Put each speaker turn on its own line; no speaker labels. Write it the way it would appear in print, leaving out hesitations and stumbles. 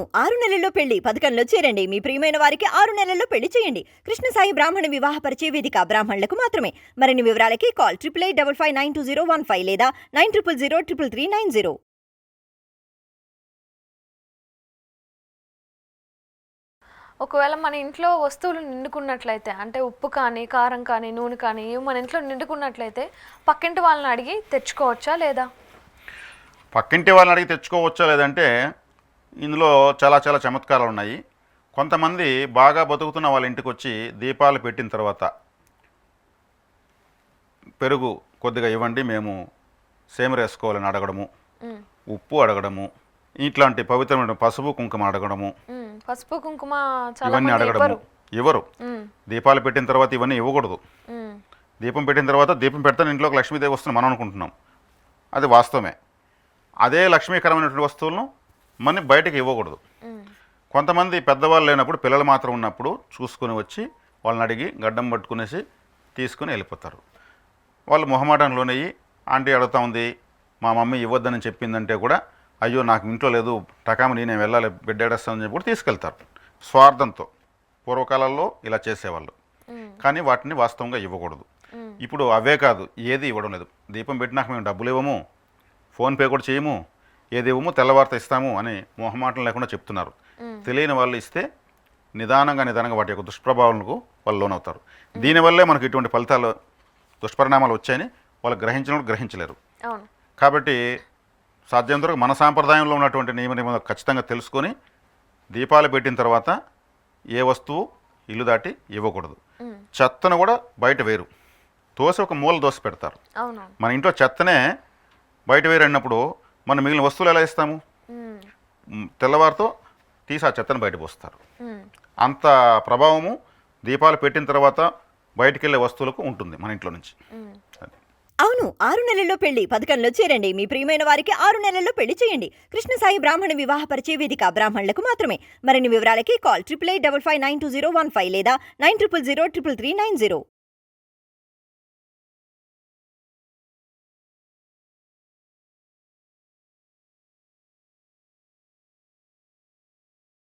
అవును 6 నెలల్లో పెళ్లి పథకంలో చేరండి. మీ ప్రియమైన వారికి 6 నెలల్లో పెళ్లి చేయండి. కృష్ణ సాయి బ్రాహ్మణ వివాహ పరిచయ వేదిక బ్రాహ్మణులకు మాత్రమే. మరిన్ని వివరాలకి కాల్ 8855592015 లేదా 9000333990.
ఒకవేళ మన ఇంట్లో వస్తువులు నిండుకున్నట్లయితే, అంటే ఉప్పు కానీ, కారం కానీ, నూనె కానీ ఇవి మన ఇంట్లో నిండుకున్నట్లయితే పక్కింటి వాళ్ళని అడిగి తెచ్చుకోవచ్చా లేదా?
పక్కింటి వాళ్ళని అడిగి తెచ్చుకోవచ్చా లేదంటే ఇందులో చాలా చాలా చమత్కారాలు ఉన్నాయి. కొంతమంది బాగా బతుకుతున్న వాళ్ళ ఇంటికి వచ్చి దీపాలు పెట్టిన తర్వాత పెరుగు కొద్దిగా ఇవ్వండి మేము సేమరేసుకోవాలని అడగడము, ఉప్పు అడగడము, ఇట్లాంటి పవిత్రమైన పసుపు కుంకుమ అడగడము,
పసుపు కుంకుమ
ఇవన్నీ అడగడము. ఇవ్వరు. దీపాలు పెట్టిన తర్వాత ఇవన్నీ ఇవ్వకూడదు. దీపం పెట్టిన తర్వాత దీపం పెడితే ఇంట్లోకి లక్ష్మీదేవి వస్తుంది మనం అనుకుంటున్నాం, అది వాస్తవమే. అదే లక్ష్మీకరమైనటువంటి వస్తువులను మనం బయటకు ఇవ్వకూడదు. కొంతమంది పెద్దవాళ్ళు లేనప్పుడు పిల్లలు మాత్రం ఉన్నప్పుడు చూసుకొని వచ్చి వాళ్ళని అడిగి గడ్డం పట్టుకునేసి తీసుకుని వెళ్ళిపోతారు. వాళ్ళు మొహమాటంలోనయ్యి ఆంటీ అడుగుతా ఉంది మా మమ్మీ ఇవ్వద్దని చెప్పిందంటే కూడా అయ్యో నాకు ఇంట్లో లేదు టకామని నేను వెళ్ళాలి బిడ్డేడేస్తానని చెప్పి కూడా తీసుకెళ్తారు స్వార్థంతో. పూర్వకాలంలో ఇలా చేసేవాళ్ళు, కానీ వాటిని వాస్తవంగా ఇవ్వకూడదు. ఇప్పుడు అవే కాదు, ఏది ఇవ్వడం లేదు. దీపం పెట్టినాక మేము డబ్బులు ఇవ్వము, ఫోన్పే కూడా చేయము, ఏది ఇవ్వము, తెల్లవారితో ఇస్తాము అని మొహమాటం లేకుండా చెప్తున్నారు. తెలియని వాళ్ళు ఇస్తే నిదానంగా వాటి యొక్క దుష్ప్రభావాలకు వాళ్ళు లోనవుతారు. దీనివల్లే మనకు ఇటువంటి ఫలితాలు దుష్పరిణామాలు వచ్చాయని వాళ్ళు గ్రహించలేరు. కాబట్టి సాధ్యంతవరకు మన సాంప్రదాయంలో ఉన్నటువంటి నియమ నిబంధనలు ఖచ్చితంగా తెలుసుకొని దీపాలు పెట్టిన తర్వాత ఏ వస్తువు ఇల్లు దాటి ఇవ్వకూడదు. చెత్తను కూడా బయట వేరు తోసి ఒక మూల దోసి పెడతారు. మన ఇంట్లో చెత్తనే బయట వేరు అన్నప్పుడు మనం మిగిలిన వస్తువులు ఎలా ఇస్తాము? తెల్లవారితో తీసి ఆ చెత్తను బయట పోస్తారు. అంత ప్రభావము దీపాలు పెట్టిన తర్వాత బయటికి వెళ్ళే వస్తువులకు ఉంటుంది మన ఇంట్లో నుంచి.
అవును 6 నెలల్లో పెళ్లి పథకంలో చేరండి. మీ ప్రియమైన వారికి 6 నెలల్లో పెళ్లి చేయండి. కృష్ణ సాయి బ్రాహ్మణ వివాహ పరిచయ వేదిక బ్రాహ్మణులకు మాత్రమే. మరిన్ని వివరాలకి కాల్ 8855592015 లేదా 9000333990.